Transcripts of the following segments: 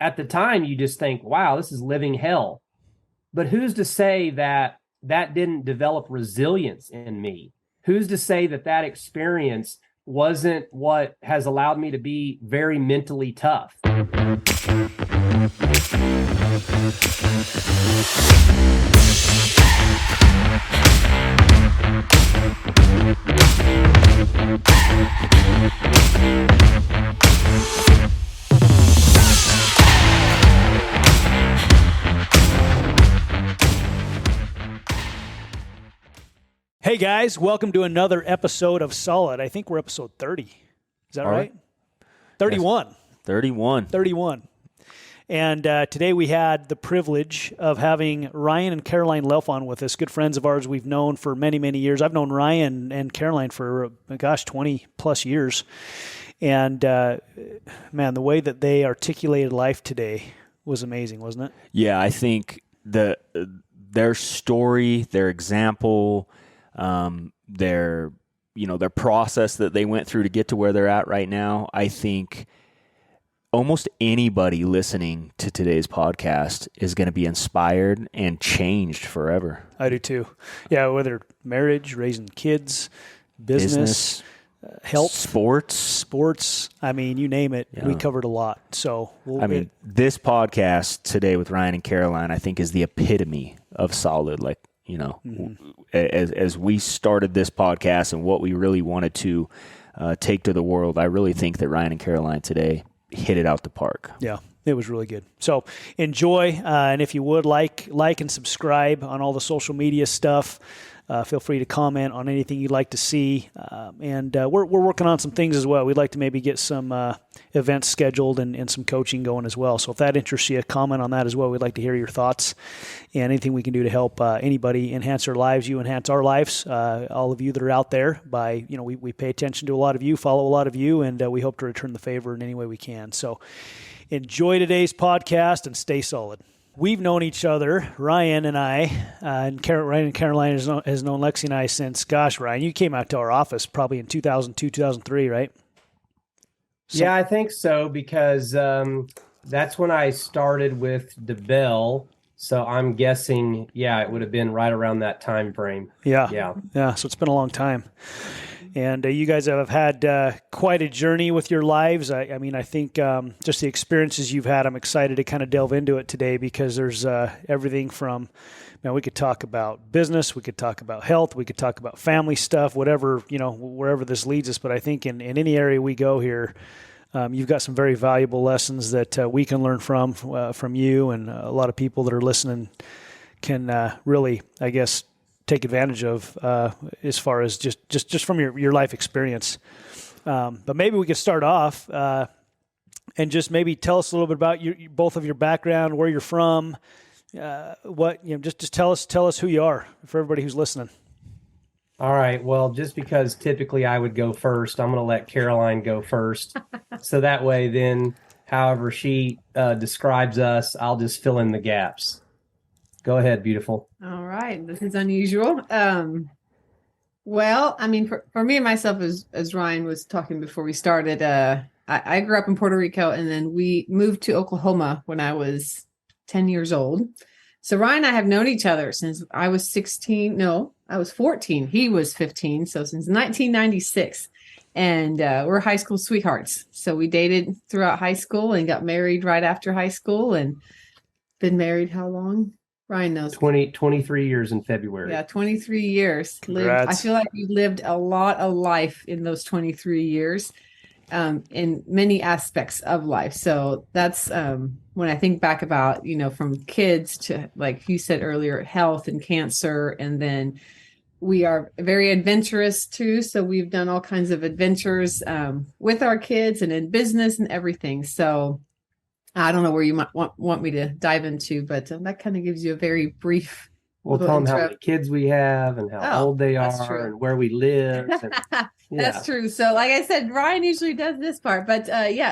at the time, you just think, wow, this is living hell. But who's to say that that didn't develop resilience in me? Who's to say that that experience wasn't what has allowed me to be very mentally tough? Hey guys, welcome to another episode of Solid. I think we're episode 30. Is that right? 31. Yes. 31. 31. And today we had the privilege of having Ryan and Caroline Luelf on with us, good friends of ours we've known for many, many years. I've known Ryan and Caroline for, 20 plus years. And man, the way that they articulated life today was amazing, wasn't it? Yeah, I think their story, their example, their process that they went through to get to where they're at right now, I think almost anybody listening to today's podcast is going to be inspired and changed forever. I do too. Yeah, whether marriage, raising kids, business health, sports. I mean, you name it. Yeah. We covered a lot. So, this podcast today with Ryan and Caroline, I think, is the epitome of solid. Like, as we started this podcast and what we really wanted to take to the world, I really think that Ryan and Caroline today hit it out the park. Yeah, it was really good. So enjoy, and if you would like and subscribe on all the social media stuff. Feel free to comment on anything you'd like to see, and we're working on some things as well. We'd like to maybe get some events scheduled and some coaching going as well. So if that interests you, comment on that as well. We'd like to hear your thoughts and anything we can do to help anybody enhance their lives. You enhance our lives, all of you that are out there. By we pay attention to a lot of you, follow a lot of you, and we hope to return the favor in any way we can. So enjoy today's podcast and stay solid. We've known each other, Ryan and I, Ryan and Caroline has known Lexi and I since, Ryan, you came out to our office probably in 2002, 2003, right? Yeah, I think so, because that's when I started with DeBell. So I'm guessing, it would have been right around that time frame. Yeah. So it's been a long time. And you guys have had quite a journey with your lives. I think just the experiences you've had, I'm excited to kind of delve into it today, because there's everything from, we could talk about business, we could talk about health, we could talk about family stuff, whatever, wherever this leads us. But I think in any area we go here, you've got some very valuable lessons that we can learn from you, and a lot of people that are listening can really, I guess, take advantage of as far as just from your life experience. But maybe we could start off and just maybe tell us a little bit about both of your background, where you're from, just tell us who you are for everybody who's listening. All right. Well, just because typically I would go first, I'm going to let Caroline go first. So that way, then however she describes us, I'll just fill in the gaps. Go ahead, beautiful. All right. This is unusual. Well, for me and myself, as Ryan was talking before we started, I grew up in Puerto Rico, and then we moved to Oklahoma when I was 10 years old. So Ryan and I have known each other since I was 16. No, I was 14. He was 15. So since 1996. And we're high school sweethearts. So we dated throughout high school and got married right after high school, and been married how long? Ryan knows. 23 years in February. Yeah, 23 years. Congrats. I feel like you lived a lot of life in those 23 years, in many aspects of life. So that's when I think back about, from kids to, like you said earlier, health and cancer. And then we are very adventurous too. So we've done all kinds of adventures with our kids and in business and everything. So I don't know where you might want me to dive into, but that kind of gives you a very brief. We'll tell them how many kids we have and how old they are and where we live. And, That's true. So like I said, Ryan usually does this part, but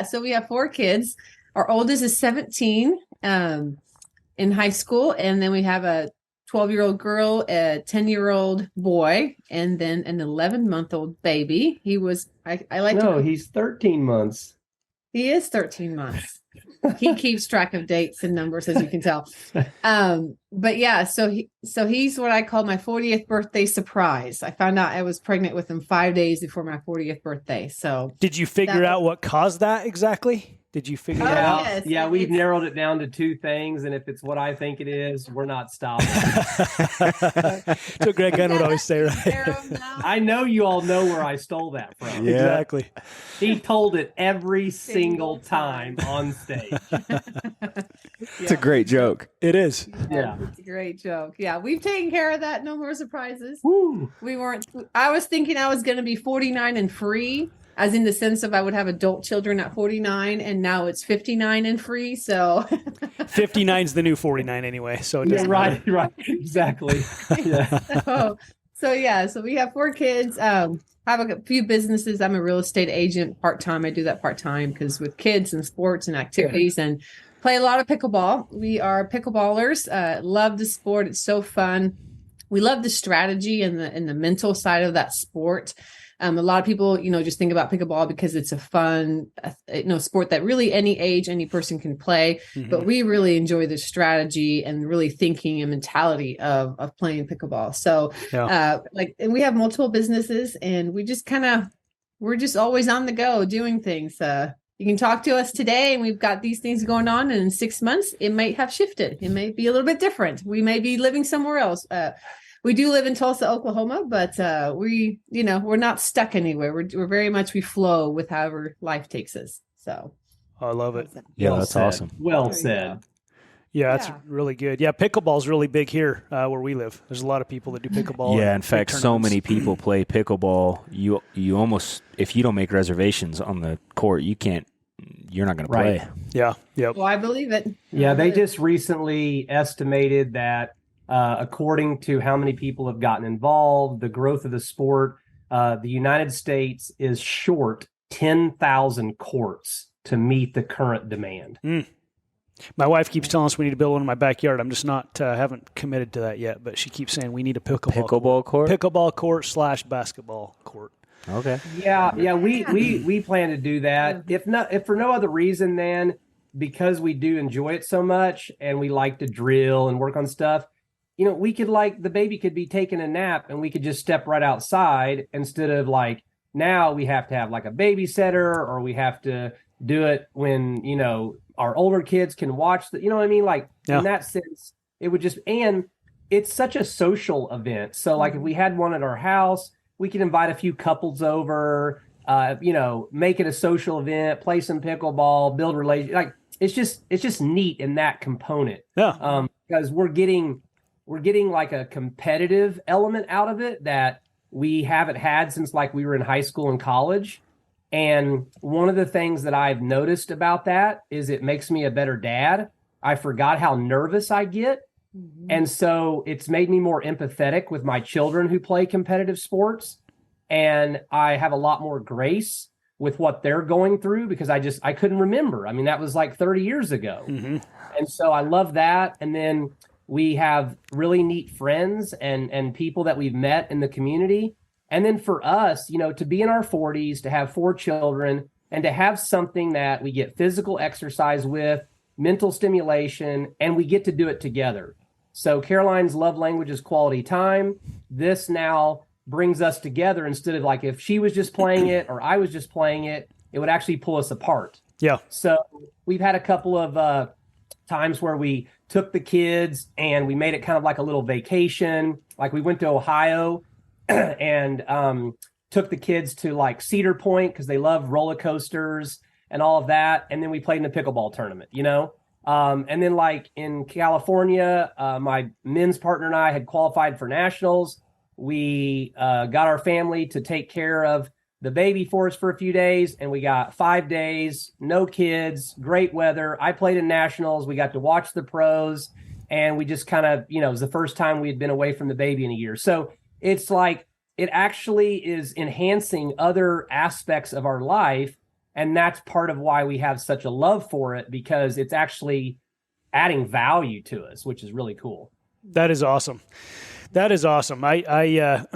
so we have 4 kids. Our oldest is 17 in high school. And then we have a 12-year-old girl, a 10-year-old boy, and then an 11-month-old baby. He was, he's 13 months. He is 13 months. He keeps track of dates and numbers, as you can tell. But yeah, so he's what I call my 40th birthday surprise. I found out I was pregnant with him 5 days before my 40th birthday. So did you figure out what caused that exactly? Did you figure it out? Yes, Yeah, we've narrowed it down to 2 things, and if it's what I think it is, we're not stopping. So Greg Gunn would always say, right? I know you all know where I stole that from. Yeah. Exactly. He told it every single time on stage. It's a great joke. It is. Yeah. It's a great joke. Yeah, we've taken care of that. No more surprises. Woo. I was thinking I was going to be 49 and free, as in the sense of I would have adult children at 49, and now it's 59 and free. So 59 is the new 49 anyway. So it doesn't matter. Right, exactly. Yeah. So we have 4 kids. I have a few businesses. I'm a real estate agent part-time. I do that part-time because with kids and sports and activities, and play a lot of pickleball. We are pickleballers. Love the sport. It's so fun. We love the strategy and the mental side of that sport. A lot of people, just think about pickleball because it's a fun, sport that really any age, any person can play. Mm-hmm. But we really enjoy the strategy and really thinking and mentality of playing pickleball. So, and we have multiple businesses, and we're just always on the go doing things. You can talk to us today, and we've got these things going on. And in 6 months, it might have shifted. It may be a little bit different. We may be living somewhere else. We do live in Tulsa, Oklahoma, but we're not stuck anywhere. We're very much, we flow with however life takes us. So I love it. Yeah, Well that's said. awesome. Well said. Yeah, that's really good. Yeah, pickleball's really big here where we live. There's a lot of people that do pickleball. Yeah, in fact, so many people play pickleball. You almost, if you don't make reservations on the court, you're not going to play. Right. Yeah. Yep. Well, I believe it. Yeah, they just recently estimated that according to how many people have gotten involved, the growth of the sport, the United States is short 10,000 courts to meet the current demand. My wife keeps telling us we need to build one in my backyard. I'm just not, haven't committed to that yet, but she keeps saying we need a pickleball court. Pickleball court / basketball court. Okay. Yeah. We plan to do that. If for no other reason than because we do enjoy it so much and we like to drill and work on stuff. We could the baby could be taking a nap and we could just step right outside instead of now we have to have a babysitter, or we have to do it when, our older kids can watch you know what I mean? In that sense, it would just, and it's such a social event. So if we had one at our house, we could invite a few couples over, make it a social event, play some pickleball, build relationships. It's just neat in that component. Yeah. Because we're getting a competitive element out of it that we haven't had since we were in high school and college. And one of the things that I've noticed about that is it makes me a better dad. I forgot how nervous I get. Mm-hmm. And so it's made me more empathetic with my children who play competitive sports. And I have a lot more grace with what they're going through because I couldn't remember. I mean, that was 30 years ago. Mm-hmm. And so I love that. And then we have really neat friends and people that we've met in the community. And then for us, to be in our 40s, to have 4 children, and to have something that we get physical exercise with, mental stimulation, and we get to do it together. So Caroline's love language is quality time. This now brings us together instead of if she was just playing it or I was just playing it, it would actually pull us apart. Yeah. So we've had a couple of times where we took the kids and we made it kind of like a little vacation. We went to Ohio and took the kids to Cedar Point because they love roller coasters and all of that. And then we played in a pickleball tournament, and then in California, my men's partner and I had qualified for nationals. We got our family to take care of the baby for us for a few days, and we got 5 days, no kids, great weather. I played in nationals. We got to watch the pros, and we just kind of, it was the first time we had been away from the baby in a year. So it's it actually is enhancing other aspects of our life. And that's part of why we have such a love for it, because it's actually adding value to us, which is really cool. That is awesome. That is awesome. I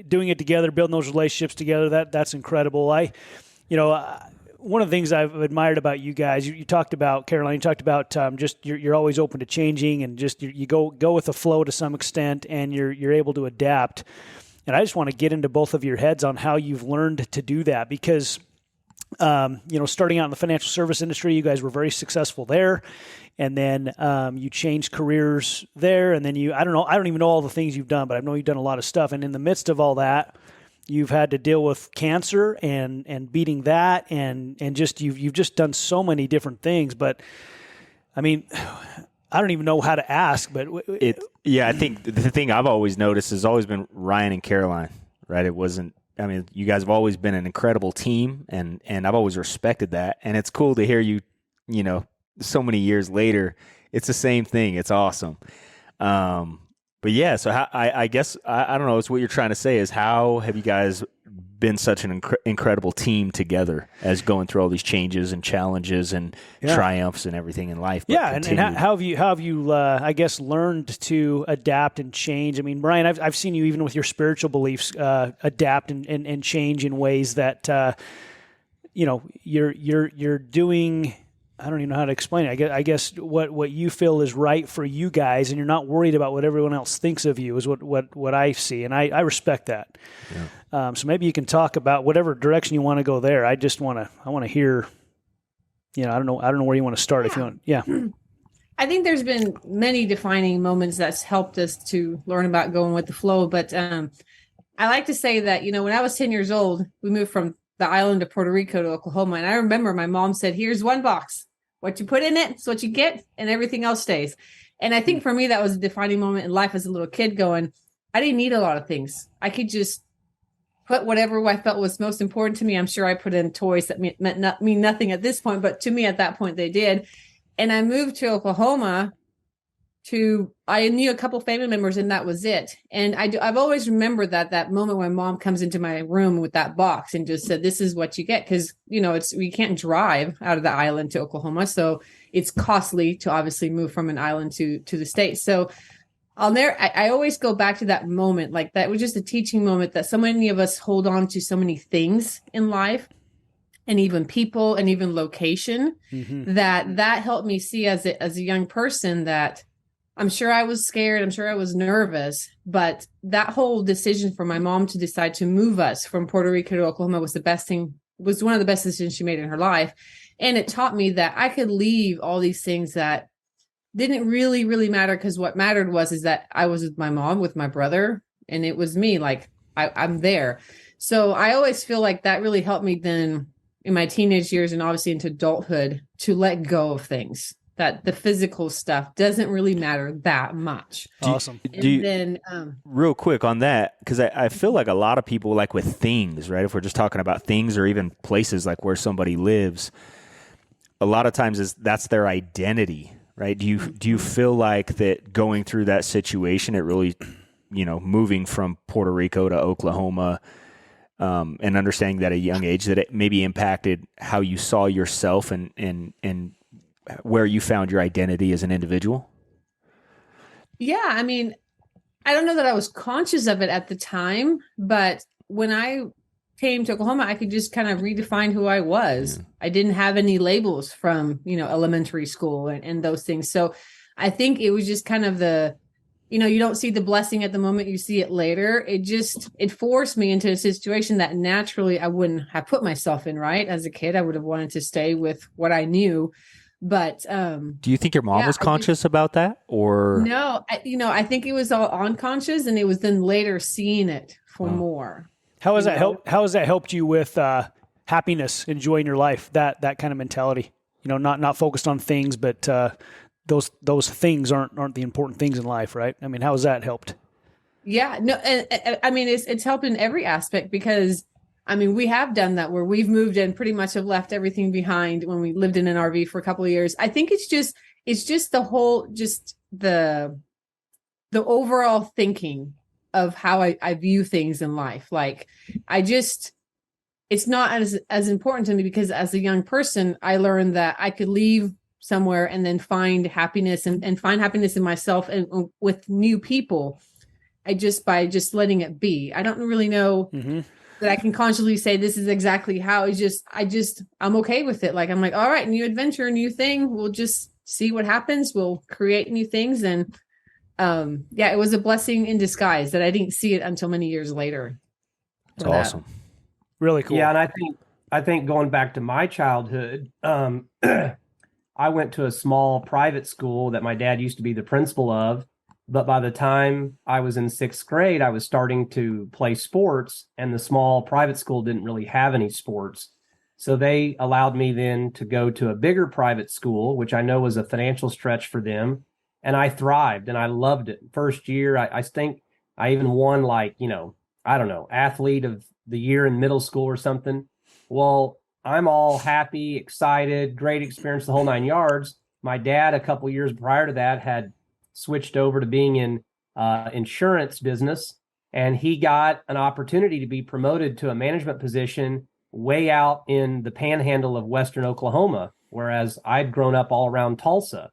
doing it together, building those relationships together, that's incredible. one of the things I've admired about you guys, you talked about, Caroline, you talked about just you're always open to changing, and just you go with the flow to some extent, and you're able to adapt. And I just want to get into both of your heads on how you've learned to do that, because starting out in the financial service industry, you guys were very successful there, and then you changed careers there, and then I don't even know all the things you've done, but I know you've done a lot of stuff. And in the midst of all that, you've had to deal with cancer and beating that, and just you've just done so many different things. But I mean, I don't even know how to ask, but I think the thing I've always noticed has always been Ryan and Caroline, right? It wasn't. I mean, you guys have always been an incredible team, and I've always respected that. And it's cool to hear you, so many years later, it's the same thing. It's awesome. But yeah, so I guess, I don't know, it's what you're trying to say is how have you guys been such an incredible team together as going through all these changes and challenges and triumphs and everything in life? And how have you I guess, learned to adapt and change? I mean, Brian, I've seen you even with your spiritual beliefs adapt and change in ways that, you're doing. I don't even know how to explain it. I guess what you feel is right for you guys, and you're not worried about what everyone else thinks of you, is what I see, and I respect that. Yeah. So maybe you can talk about whatever direction you want to go there. I want to hear. I don't know where you want to start. If you want, I think there's been many defining moments that's helped us to learn about going with the flow. But I like to say that when I was 10 years old, we moved from the island of Puerto Rico to Oklahoma, and I remember my mom said, "Here's one box. What you put in it is what you get, and everything else stays." And I think for me, that was a defining moment in life as a little kid going, I didn't need a lot of things. I could just put whatever I felt was most important to me. I'm sure I put in toys that mean nothing at this point, but to me at that point they did. And I moved to Oklahoma I knew a couple family members, and that was it. And I've always remembered that moment when mom comes into my room with that box and just said, "This is what you get." Cause we can't drive out of the island to Oklahoma. So it's costly to obviously move from an island to the States. So I always go back to that moment. Like, that was just a teaching moment that so many of us hold on to so many things in life, and even people and even location, that helped me see as a young person that I'm sure I was scared. I'm sure I was nervous, but that whole decision for my mom to decide to move us from Puerto Rico to Oklahoma was one of the best decisions she made in her life. And it taught me that I could leave all these things that didn't really, really matter, because what mattered is that I was with my mom, with my brother, and it was me. Like, I'm there. So I always feel like that really helped me then in my teenage years and obviously into adulthood to let go of things. That the physical stuff doesn't really matter that much. Awesome. Real quick on that, because I feel like a lot of people, like with things, right? If we're just talking about things or even places like where somebody lives, a lot of times that's their identity, right? Do you feel like that going through that situation, it really, moving from Puerto Rico to Oklahoma, and understanding that at a young age, that it maybe impacted how you saw yourself and where you found your identity as an individual? Yeah. I mean, I don't know that I was conscious of it at the time, but when I came to Oklahoma, I could just kind of redefine who I was. Yeah. I didn't have any labels from, elementary school and those things. So I think it was just kind of you don't see the blessing at the moment, you see it later. It forced me into a situation that naturally I wouldn't have put myself in, right? As a kid, I would have wanted to stay with what I knew. But do you think your mom was conscious about that, or no? I think it was all unconscious, and it was then later seeing it for more. How has that helped you with happiness, enjoying your life? That kind of mentality, not focused on things, but those things aren't the important things in life, right? I mean, how has that helped? Yeah, no, and I mean it's helped in every aspect, because I mean, we have done that where we've moved and pretty much have left everything behind when we lived in an RV for a couple of years. I think it's just the whole, just the overall thinking of how I view things in life. Like, it's not as important to me, because as a young person, I learned that I could leave somewhere and then find happiness and find happiness in myself and with new people. By just letting it be. I don't really know that I can consciously say this is exactly how. I'm okay with it. Like, I'm like, all right, new adventure, new thing. We'll just see what happens. We'll create new things. And yeah, it was a blessing in disguise that I didn't see it until many years later. It's awesome. Really cool. Yeah, and I think going back to my childhood, I went to a small private school that my dad used to be the principal of. But by the time I was in 6th grade, I was starting to play sports, and the small private school didn't really have any sports. So they allowed me then to go to a bigger private school, which I know was a financial stretch for them. And I thrived and I loved it. First year, I think I even won, like, I don't know, athlete of the year in middle school or something. Well, I'm all happy, excited, great experience, the whole 9 yards. My dad, a couple years prior to that, had switched over to being in insurance business, and he got an opportunity to be promoted to a management position way out in the panhandle of Western Oklahoma, whereas I'd grown up all around Tulsa.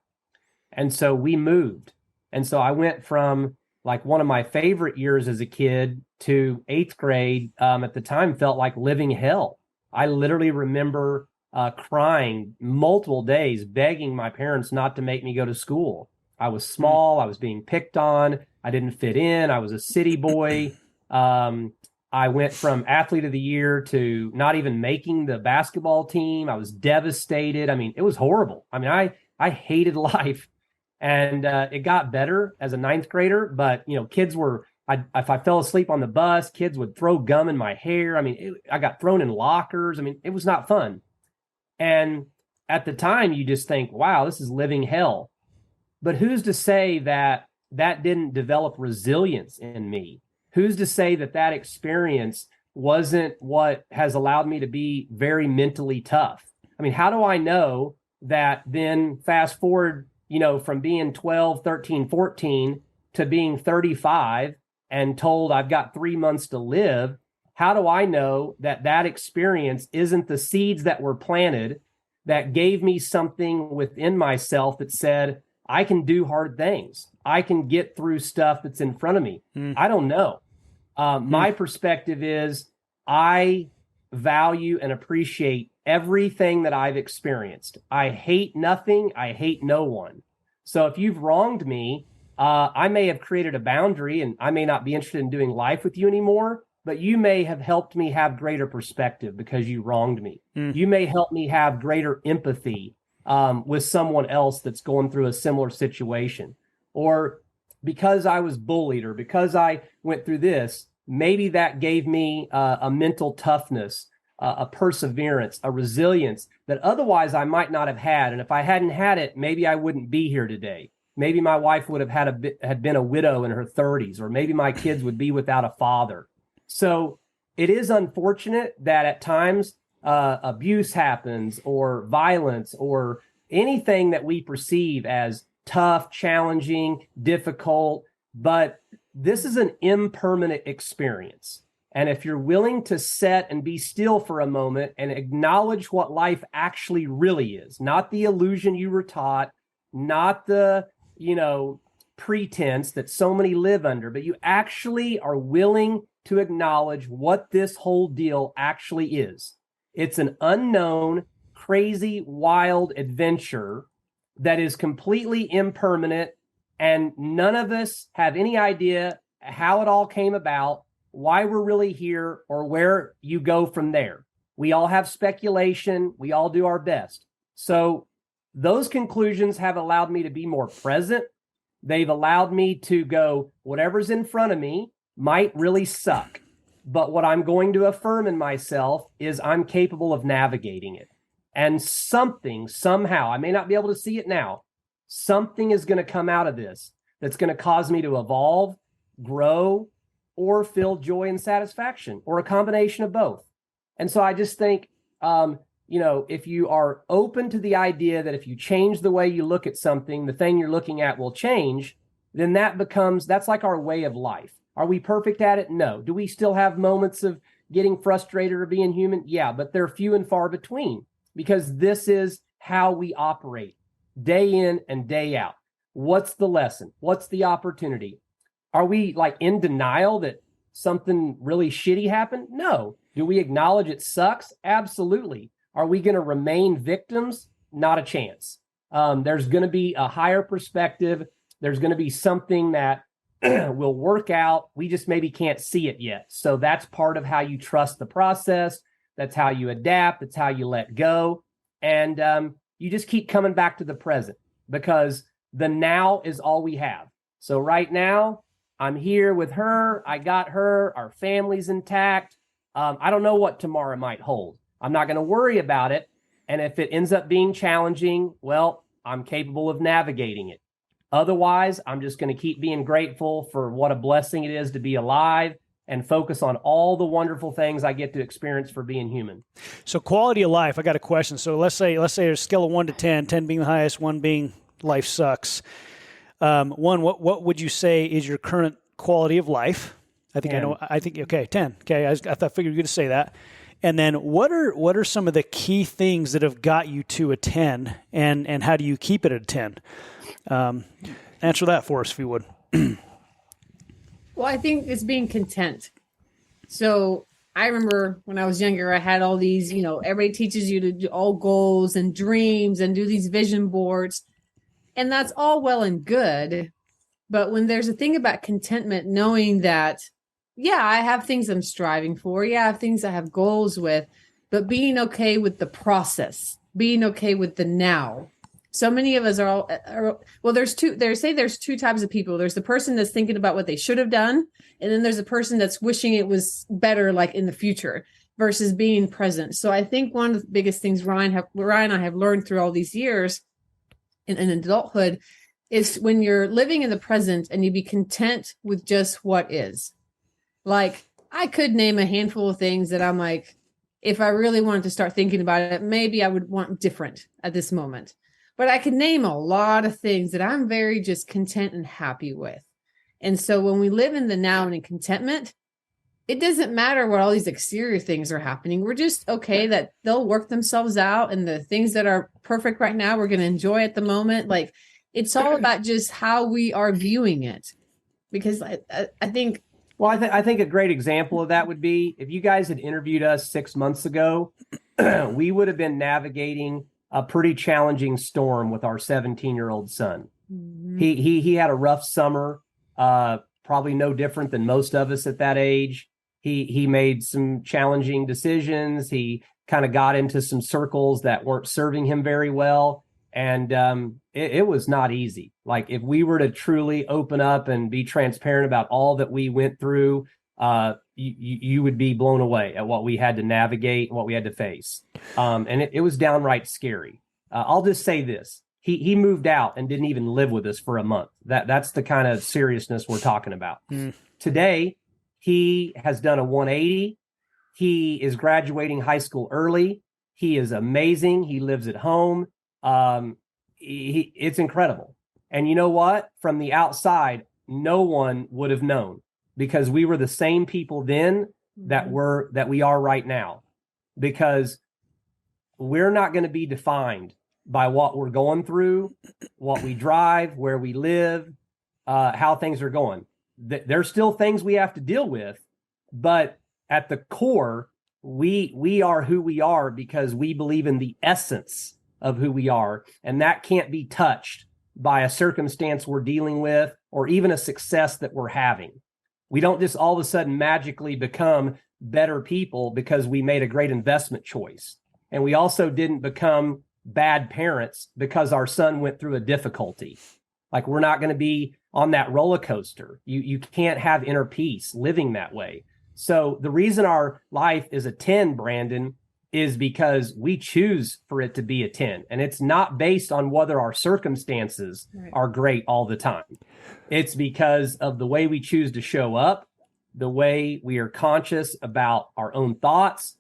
And so we moved. And so I went from like one of my favorite years as a kid to 8th grade. At the time, felt like living hell. I literally remember crying multiple days, begging my parents not to make me go to school. I was small. I was being picked on. I didn't fit in. I was a city boy. I went from athlete of the year to not even making the basketball team. I was devastated. I mean, it was horrible. I mean, I hated life. And it got better as a 9th grader. But, kids were, if I fell asleep on the bus, kids would throw gum in my hair. I mean, I got thrown in lockers. I mean, it was not fun. And at the time, you just think, wow, this is living hell. But who's to say that didn't develop resilience in me? Who's to say that experience wasn't what has allowed me to be very mentally tough? I mean, how do I know that then fast forward, from being 12, 13, 14 to being 35 and told I've got 3 months to live? How do I know that experience isn't the seeds that were planted that gave me something within myself that said, I can do hard things. I can get through stuff that's in front of me. I don't know. My perspective is I value and appreciate everything that I've experienced. I hate nothing. I hate no one. So if you've wronged me, I may have created a boundary and I may not be interested in doing life with you anymore, but you may have helped me have greater perspective because you wronged me. You may help me have greater empathy with someone else that's going through a similar situation. Or because I was bullied or because I went through this, maybe that gave me a mental toughness, a perseverance, a resilience that otherwise I might not have had. And if I hadn't had it, maybe I wouldn't be here today. Maybe my wife would have had been a widow in her 30s, or maybe my kids would be without a father. So it is unfortunate that at times abuse happens or violence or anything that we perceive as tough, challenging, difficult, but this is an impermanent experience. And if you're willing to set and be still for a moment and acknowledge what life actually really is, not the illusion you were taught, not the, pretense that so many live under, but you actually are willing to acknowledge what this whole deal actually is. It's an unknown, crazy, wild adventure that is completely impermanent, and none of us have any idea how it all came about, why we're really here, or where you go from there. We all have speculation. We all do our best. So those conclusions have allowed me to be more present. They've allowed me to go, whatever's in front of me might really suck. But what I'm going to affirm in myself is I'm capable of navigating it. And something, somehow, I may not be able to see it now, something is going to come out of this that's going to cause me to evolve, grow, or feel joy and satisfaction, or a combination of both. And so I just think, if you are open to the idea that if you change the way you look at something, the thing you're looking at will change, then that's like our way of life. Are we perfect at it? No. Do we still have moments of getting frustrated or being human? Yeah, but they're few and far between, because this is how we operate day in and day out. What's the lesson? What's the opportunity? Are we like in denial that something really shitty happen? No. Do we acknowledge it sucks? Absolutely. Are we going to remain victims? Not a chance. There's going to be a higher perspective. There's going to be something that will work out. We just maybe can't see it yet. So that's part of how you trust the process. That's how you adapt. That's how you let go. And you just keep coming back to the present, because the now is all we have. So right now, I'm here with her. I got her. Our family's intact. I don't know what tomorrow might hold. I'm not going to worry about it. And if it ends up being challenging, well, I'm capable of navigating it. Otherwise, I'm just going to keep being grateful for what a blessing it is to be alive and focus on all the wonderful things I get to experience for being human. So quality of life, I got a question. So let's say there's a scale of 1 to 10, 10 being the highest, 1 being life sucks. One, what would you say is your current quality of life? I think 10. Okay, 10. Okay, I figured you were going to say that. And then what are some of the key things that have got you to a 10, and how do you keep it at a 10? Answer that for us, if you would. Well, I think it's being content. So I remember when I was younger, I had all these, everybody teaches you to do all goals and dreams and do these vision boards. And that's all well and good. But when there's a thing about contentment, knowing that, yeah, I have things I'm striving for. Yeah, I have things I have goals with, but being okay with the process, being okay with the now. So many of us there's two types of people. There's the person that's thinking about what they should have done. And then there's a person that's wishing it was better, like in the future, versus being present. So I think one of the biggest things Ryan and I have learned through all these years in adulthood is when you're living in the present and you be content with just what is. Like, I could name a handful of things that I'm like, if I really wanted to start thinking about it, maybe I would want different at this moment. But I could name a lot of things that I'm very just content and happy with. And so when we live in the now and in contentment, it doesn't matter what all these exterior things are happening. We're just okay that they'll work themselves out. And the things that are perfect right now, we're going to enjoy at the moment. Like, it's all about just how we are viewing it. Because I think... Well, I think a great example of that would be if you guys had interviewed us 6 months ago, we would have been navigating a pretty challenging storm with our 17-year-old son. Mm-hmm. He had a rough summer, probably no different than most of us at that age. He made some challenging decisions. He kind of got into some circles that weren't serving him very well. And it was not easy. Like, if we were to truly open up and be transparent about all that we went through, you would be blown away at what we had to navigate, what we had to face. And it was downright scary. I'll just say this. He moved out and didn't even live with us for a month. That's the kind of seriousness we're talking about. Today, he has done a 180. He is graduating high school early. He is amazing. He lives at home. It's incredible. And you know what? From the outside, no one would have known, because we were the same people then that we are right now, because we're not going to be defined by what we're going through, what we drive, where we live, how things are going. There's still things we have to deal with, but at the core, we are who we are because we believe in the essence of who we are, and that can't be touched by a circumstance we're dealing with or even a success that we're having. We don't just all of a sudden magically become better people because we made a great investment choice. And we also didn't become bad parents because our son went through a difficulty. Like, we're not going to be on that roller coaster. You can't have inner peace living that way. So the reason our life is a 10, Brandon, is because we choose for it to be a 10. And it's not based on whether our circumstances are great all the time. It's because of the way we choose to show up, the way we are conscious about our own thoughts,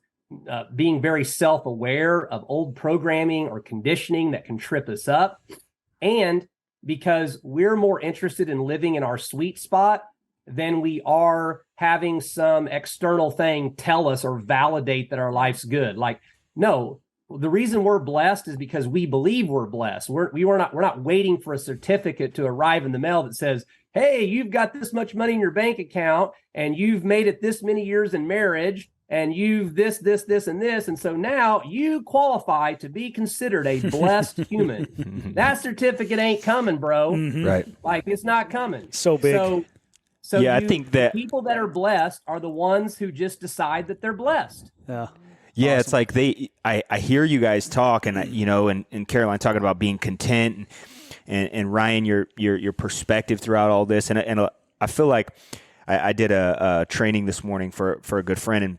being very self-aware of old programming or conditioning that can trip us up, and because we're more interested in living in our sweet spot than we are having some external thing tell us or validate that our life's good. Like, no, the reason we're blessed is because we believe we're blessed. We're not waiting for a certificate to arrive in the mail that says hey, you've got this much money in your bank account and you've made it this many years in marriage and you've this, and this. And so now you qualify to be considered a blessed human. That certificate ain't coming, bro. Right. Like, it's not coming. So big. So yeah, I think that people that are blessed are the ones who just decide that they're blessed. Yeah. Yeah, Awesome. it's like I hear you guys talk, and and Caroline talking about being content, and Ryan, your perspective throughout all this, and I feel like I did a training this morning for a good friend,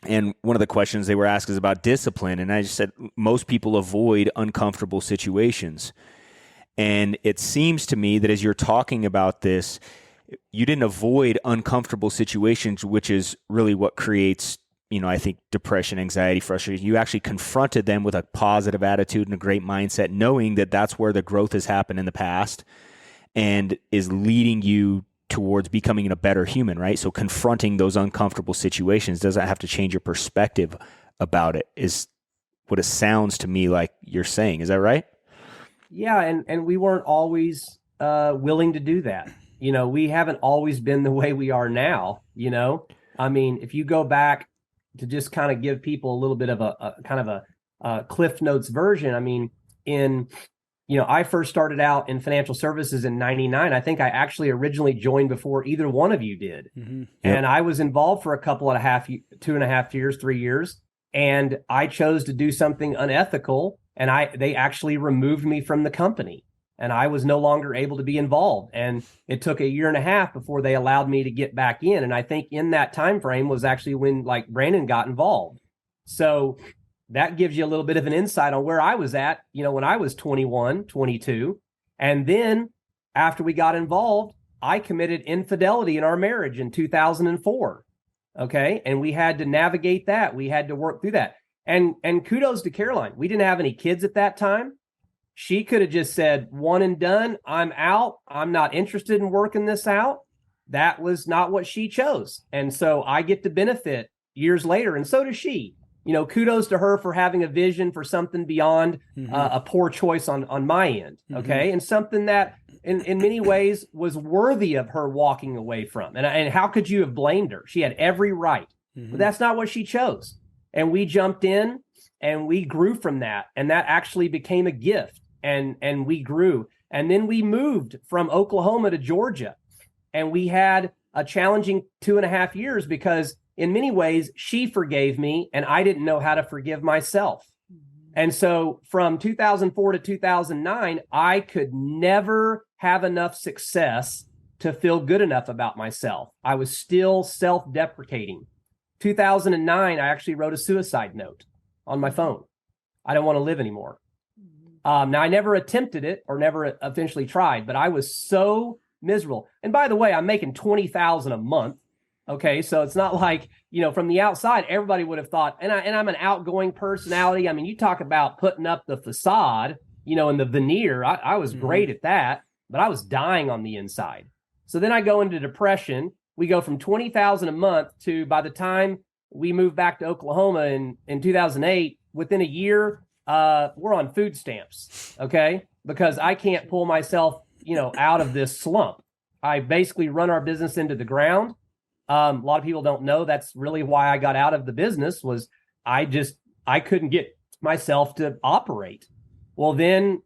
and one of the questions they were asked is about discipline, and I just said most people avoid uncomfortable situations, and it seems to me that as you're talking about this, you didn't avoid uncomfortable situations, which is really what creates, I think depression, anxiety, frustration. You actually confronted them with a positive attitude and a great mindset, knowing that that's where the growth has happened in the past and is leading you towards becoming a better human, right? So confronting those uncomfortable situations doesn't have to change your perspective about it, is what it sounds to me like you're saying. Is that right? Yeah, and we weren't always willing to do that. We haven't always been the way we are now, I mean, if you go back to just kind of give people a little bit of a kind of a Cliff Notes version, I mean, I first started out in financial services in 99. I think I actually originally joined before either one of you did. Mm-hmm. Yep. And I was involved for 2.5 years, 3 years. And I chose to do something unethical. And they actually removed me from the company. And I was no longer able to be involved. And it took 1.5 years before they allowed me to get back in. And I think in that time frame was actually when like Brandon got involved. So that gives you a little bit of an insight on where I was at, when I was 21, 22. And then after we got involved, I committed infidelity in our marriage in 2004. Okay. And we had to navigate that. We had to work through that. And kudos to Caroline. We didn't have any kids at that time. She could have just said, one and done, I'm out. I'm not interested in working this out. That was not what she chose. And so I get to benefit years later. And so does she. Kudos to her for having a vision for something beyond a poor choice on my end. Okay. And something that in many ways was worthy of her walking away from. And how could you have blamed her? She had every right. But that's not what she chose. And we jumped in and we grew from that. And that actually became a gift. And we grew. And then we moved from Oklahoma to Georgia. And we had a challenging 2.5 years because in many ways she forgave me and I didn't know how to forgive myself. And so from 2004 to 2009, I could never have enough success to feel good enough about myself. I was still self-deprecating. 2009, I actually wrote a suicide note on my phone. I don't want to live anymore. Now, I never attempted it or never eventually tried, but I was so miserable. And by the way, I'm making $20,000 a month. Okay, so it's not like, from the outside, everybody would have thought, and I'm an outgoing personality. I mean, you talk about putting up the facade, and the veneer. I was great at that, but I was dying on the inside. So then I go into depression. We go from $20,000 a month to, by the time we moved back to Oklahoma in 2008, within a year, we're on food stamps, okay? Because I can't pull myself, out of this slump. I basically run our business into the ground. A lot of people don't know that's really why I got out of the business was I couldn't get myself to operate. Well, then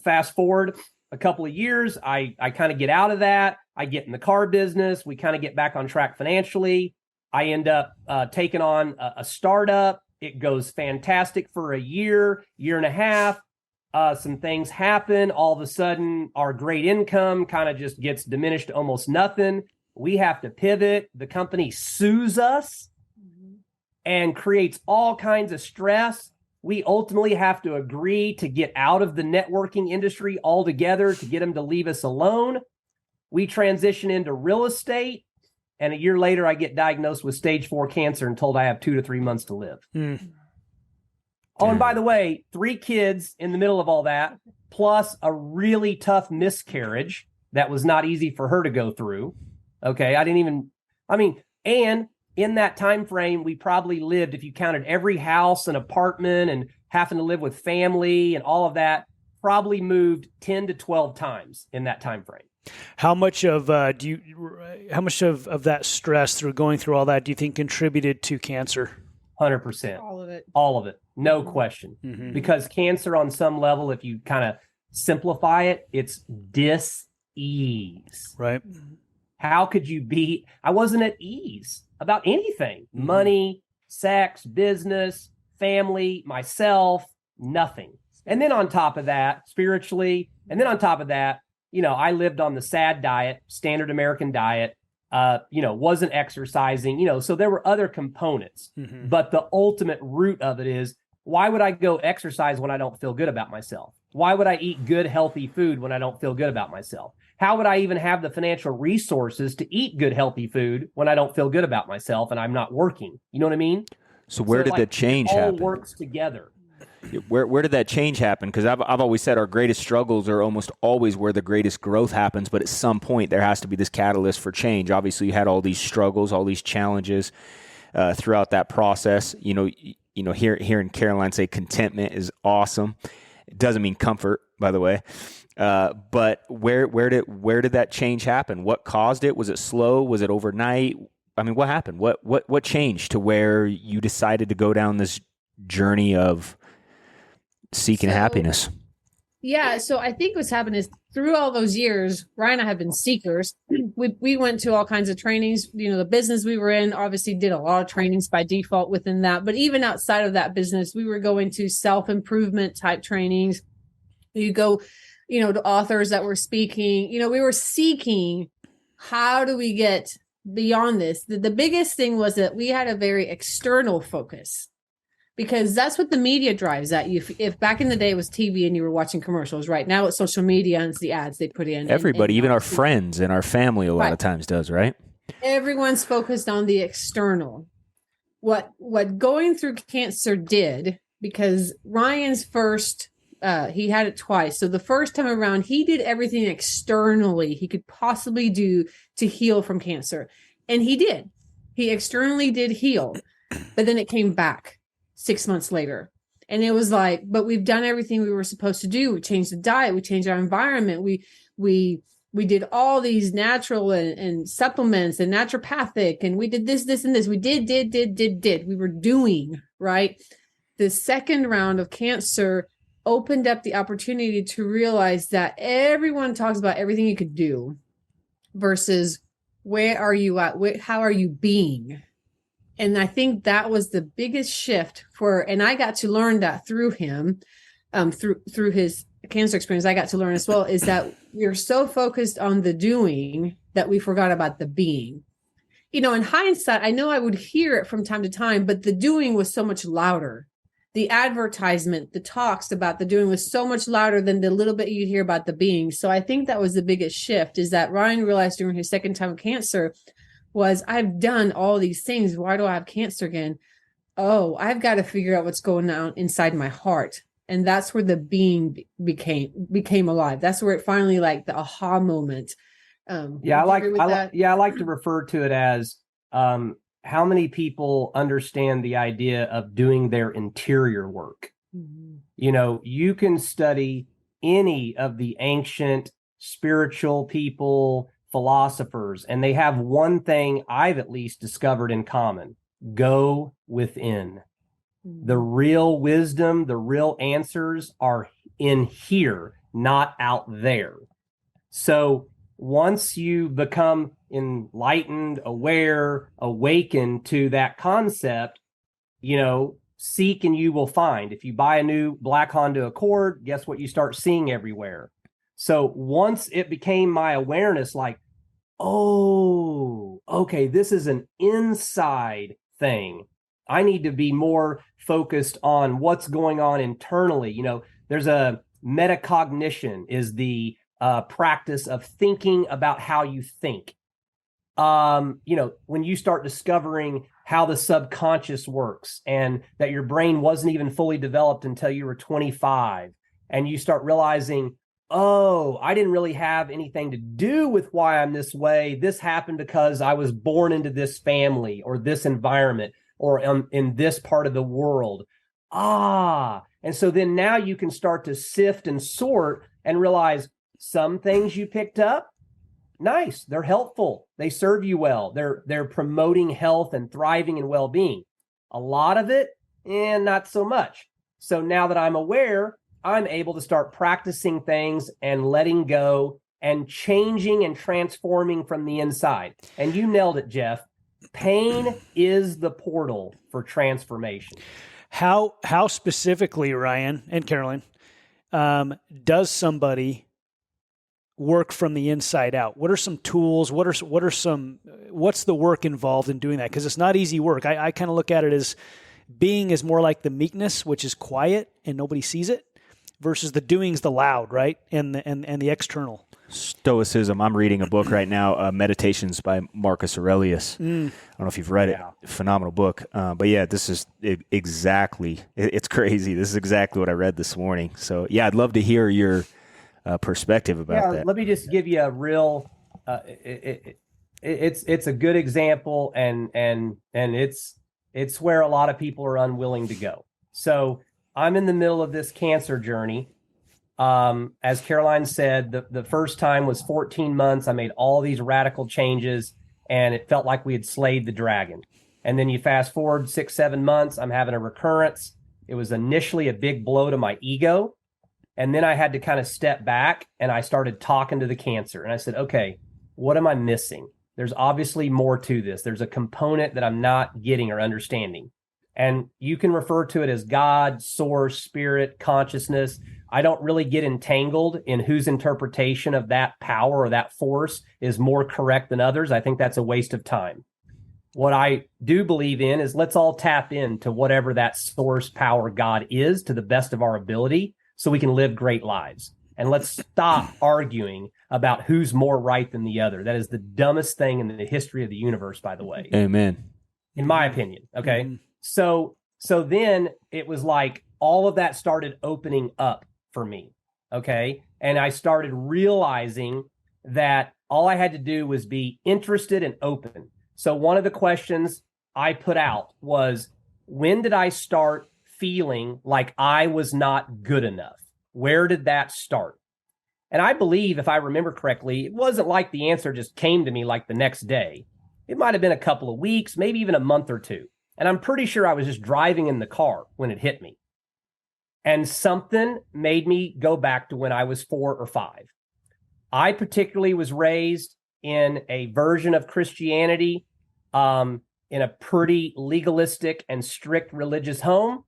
fast forward a couple of years, I kind of get out of that. I get in the car business. We kind of get back on track financially. I end up taking on a startup. It goes fantastic for a year and a half. Some things happen. All of a sudden, our great income kind of just gets diminished to almost nothing. We have to pivot. The company sues us and creates all kinds of stress. We ultimately have to agree to get out of the networking industry altogether to get them to leave us alone. We transition into real estate. And a year later, I get diagnosed with stage 4 cancer and told I have 2 to 3 months to live. Oh, and by the way, 3 kids in the middle of all that, plus a really tough miscarriage that was not easy for her to go through. Okay, and in that time frame, we probably lived, if you counted every house and apartment and having to live with family and all of that, probably moved 10 to 12 times in that time frame. How much of how much of that stress through going through all that do you think contributed to cancer? 100%. All of it. All of it. No question. Mm-hmm. Because cancer on some level, if you kind of simplify it, it's dis-ease. Right. How could you be? I wasn't at ease about anything. Mm-hmm. Money, sex, business, family, myself, nothing. And then on top of that, spiritually, and then on top of that, I lived on the SAD diet, standard American diet, wasn't exercising, so there were other components. Mm-hmm. But the ultimate root of it is, why would I go exercise when I don't feel good about myself? Why would I eat good, healthy food when I don't feel good about myself? How would I even have the financial resources to eat good, healthy food when I don't feel good about myself and I'm not working? You know what I mean? So where did the change happen? It all works together. Where did that change happen? Because I've always said our greatest struggles are almost always where the greatest growth happens, but at some point there has to be this catalyst for change. Obviously, you had all these struggles, all these challenges throughout that process. Hearing Caroline say contentment is awesome. It doesn't mean comfort, by the way. But where did that change happen? What caused it? Was it slow? Was it overnight? I mean, what happened? What changed to where you decided to go down this journey of seeking happiness? Yeah, so I think what's happened is through all those years, Ryan and I have been seekers. We went to all kinds of trainings. The business we were in obviously did a lot of trainings by default within that. But even outside of that business, we were going to self-improvement type trainings. You go, to authors that were speaking. We were seeking, how do we get beyond this? The biggest thing was that we had a very external focus. Because that's what the media drives at you. If back in the day it was TV and you were watching commercials, right now it's social media and it's the ads they put in. Everybody, even our friends and our family a lot of times does, right? Everyone's focused on the external. What going through cancer did, because Ryan's first, he had it twice. So the first time around, he did everything externally he could possibly do to heal from cancer. And he did. He externally did heal, but then it came back 6 months later. And it was like, but we've done everything we were supposed to do. We changed the diet. We changed our environment. We did all these natural and supplements and naturopathic. And we did this, and this. We did. We were doing, right? The second round of cancer opened up the opportunity to realize that everyone talks about everything you could do versus where are you at? How are you being? And I think that was the biggest shift and I got to learn that through him, through his cancer experience. I got to learn as well, is that we're so focused on the doing that we forgot about the being. In hindsight, I know I would hear it from time to time, but the doing was so much louder. The advertisement, the talks about the doing was so much louder than the little bit you'd hear about the being. So I think that was the biggest shift, is that Ryan realized during his second time of cancer was, I've done all these things. Why do I have cancer again? Oh, I've got to figure out what's going on inside my heart. And that's where the being became alive. That's where it finally, like the aha moment. I like to refer to it as how many people understand the idea of doing their interior work. Mm-hmm. You can study any of the ancient spiritual people, philosophers, and they have one thing I've at least discovered in common: go within. The real wisdom, the real answers are in here, not out there. So once you become enlightened, aware, awakened to that concept, seek and you will find. If you buy a new black Honda Accord, guess what you start seeing everywhere? So once it became my awareness, like, oh, okay, this is an inside thing. I need to be more focused on what's going on internally. There's a metacognition, is the practice of thinking about how you think. When you start discovering how the subconscious works and that your brain wasn't even fully developed until you were 25, and you start realizing, oh, I didn't really have anything to do with why I'm this way. This happened because I was born into this family or this environment or in this part of the world. And so then now you can start to sift and sort and realize some things you picked up, nice, they're helpful, they serve you well, they're promoting health and thriving and well-being. A lot of it, not so much. So now that I'm aware, I'm able to start practicing things and letting go and changing and transforming from the inside. And you nailed it, Jeff. Pain is the portal for transformation. How specifically, Ryan and Caroline, does somebody work from the inside out? What are some tools? What's the work involved in doing that? Because it's not easy work. I kind of look at it as being is more like the meekness, which is quiet and nobody sees it, versus the doing's the loud, right? And the external. Stoicism. I'm reading a book right now, Meditations by Marcus Aurelius. I don't know if you've read it. Phenomenal book. But yeah, this is exactly, it's crazy. This is exactly what I read this morning. So yeah, I'd love to hear your perspective about that. Let me just give you a real, it's a good example, and it's where a lot of people are unwilling to go. So I'm in the middle of this cancer journey. As Caroline said, the first time was 14 months. I made all these radical changes, and it felt like we had slayed the dragon. And then you fast forward 6-7 months, I'm having a recurrence. It was initially a big blow to my ego. And then I had to kind of step back, and I started talking to the cancer. And I said, okay, what am I missing? There's obviously more to this. There's a component that I'm not getting or understanding. And you can refer to it as God, source, spirit, consciousness. I don't really get entangled in whose interpretation of that power or that force is more correct than others. I think that's a waste of time. What I do believe in is let's all tap into whatever that source, power, God is to the best of our ability so we can live great lives. And let's stop arguing about who's more right than the other. That is the dumbest thing in the history of the universe, by the way. Amen. In my opinion. Okay. So then it was like all of that started opening up for me. Okay. And I started realizing that all I had to do was be interested and open. So one of the questions I put out was, when did I start feeling like I was not good enough? Where did that start? And I believe, if I remember correctly, it wasn't like the answer just came to me like the next day. It might have been a couple of weeks, maybe even a month or two. And I'm pretty sure I was just driving in the car when it hit me. And something made me go back to when I was 4 or 5. I particularly was raised in a version of Christianity, in a pretty legalistic and strict religious home.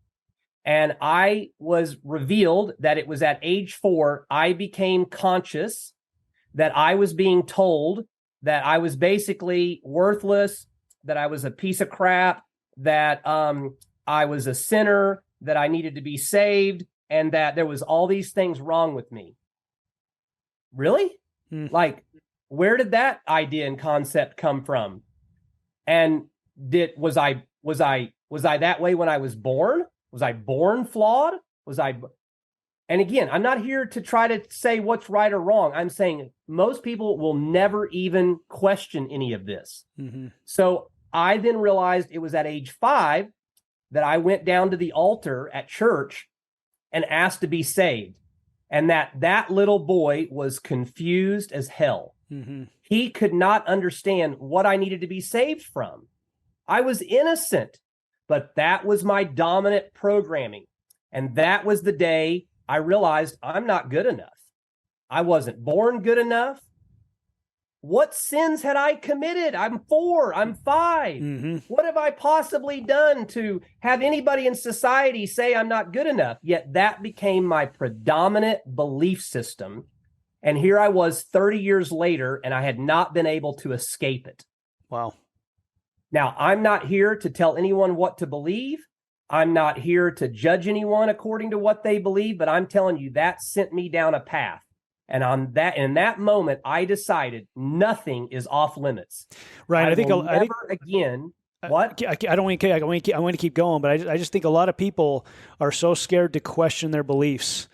And I was revealed that it was at age 4, I became conscious that I was being told that I was basically worthless, that I was a piece of crap, that I was a sinner, that I needed to be saved, and that there was all these things wrong with me. Really? Like, where did that idea and concept come from? And was I that way when I was born? Was I born flawed? And again, I'm not here to try to say what's right or wrong. I'm saying most people will never even question any of this. So I then realized it was at age 5 that I went down to the altar at church and asked to be saved. And that little boy was confused as hell. He could not understand what I needed to be saved from. I was innocent, but that was my dominant programming. And that was the day I realized I'm not good enough. I wasn't born good enough. What sins had I committed? I'm 4, I'm 5. What have I possibly done to have anybody in society say I'm not good enough? Yet that became my predominant belief system. And here I was 30 years later, and I had not been able to escape it. Wow. Now, I'm not here to tell anyone what to believe. I'm not here to judge anyone according to what they believe, but I'm telling you that sent me down a path. And in that moment, I decided nothing is off limits. Right. I think again. What? I want to keep going, but I just think a lot of people are so scared to question their beliefs.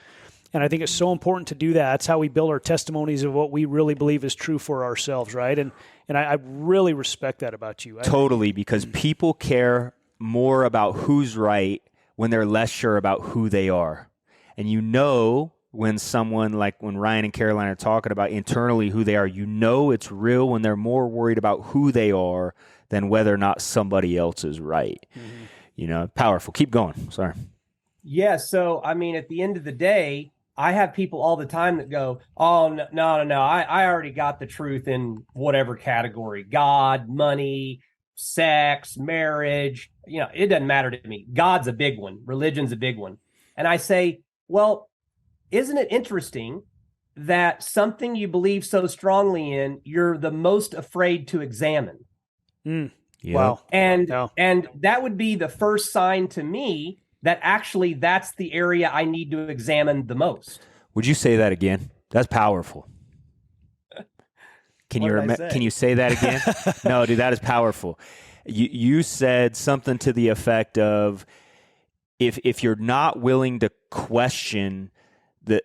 And I think it's so important to do that. That's how we build our testimonies of what we really believe is true for ourselves, right? And I really respect that about you. Totally, because people care more about who's right when they're less sure about who they are. And you know when someone, like when Ryan and Caroline are talking about internally who they are, you know it's real when they're more worried about who they are than whether or not somebody else is right. Mm-hmm. You know, powerful. Keep going. Sorry. Yeah. So, I mean, at the end of the day, I have people all the time that go, oh, no. I already got the truth in whatever category: God, money, sex, marriage. You know, it doesn't matter to me. God's a big one. Religion's a big one. And I say, well, isn't it interesting that something you believe so strongly in, you're the most afraid to examine? Yeah. Wow. And that would be the first sign to me that actually that's the area I need to examine the most. Would you say that again? That's powerful. Can you say that again? No, dude, that is powerful. You said something to the effect of, if you're not willing to question the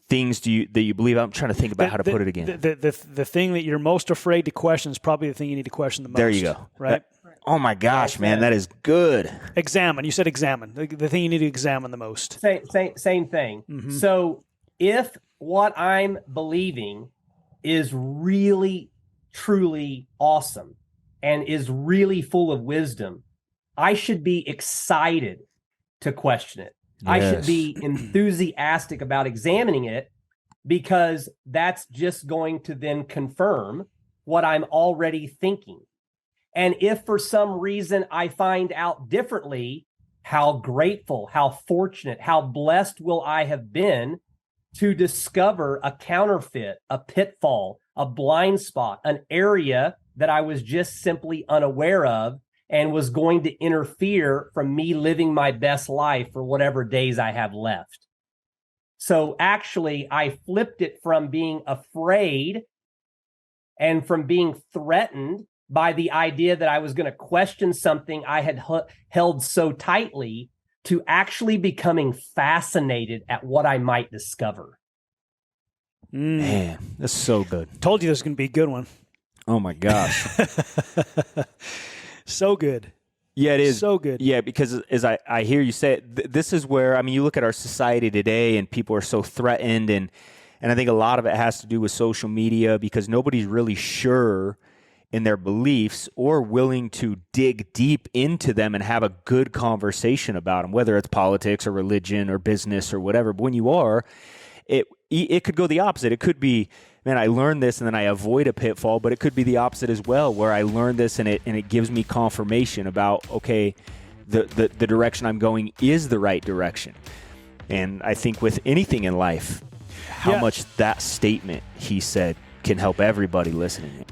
things that you believe, I'm trying to think about how to put it again. The thing that you're most afraid to question is probably the thing you need to question the most. There you go. Right? Oh my gosh, man, that is good. Examine. You said examine. The thing you need to examine the most. Same thing. Mm-hmm. So if what I'm believing is really, truly awesome and is really full of wisdom, I should be excited to question it. Yes. I should be enthusiastic about examining it, because that's just going to then confirm what I'm already thinking. And if for some reason I find out differently, how grateful, how fortunate, how blessed will I have been to discover a counterfeit, a pitfall, a blind spot, an area that I was just simply unaware of and was going to interfere from me living my best life for whatever days I have left. So actually, I flipped it from being afraid and from being threatened by the idea that I was going to question something I had held so tightly, to actually becoming fascinated at what I might discover. Man, that's so good. Told you this was going to be a good one. Oh my gosh. So good. Yeah, it is. So good. Yeah, because as I hear you say it, this is where, I mean, you look at our society today and people are so threatened, and I think a lot of it has to do with social media, because nobody's really sure in their beliefs or willing to dig deep into them and have a good conversation about them, whether it's politics or religion or business or whatever. But when you are, it could go the opposite. It could be, man, I learned this and then I avoid a pitfall, but it could be the opposite as well, where I learned this and it gives me confirmation about, okay, the direction I'm going is the right direction. And I think with anything in life, how much that statement he said can help everybody listening.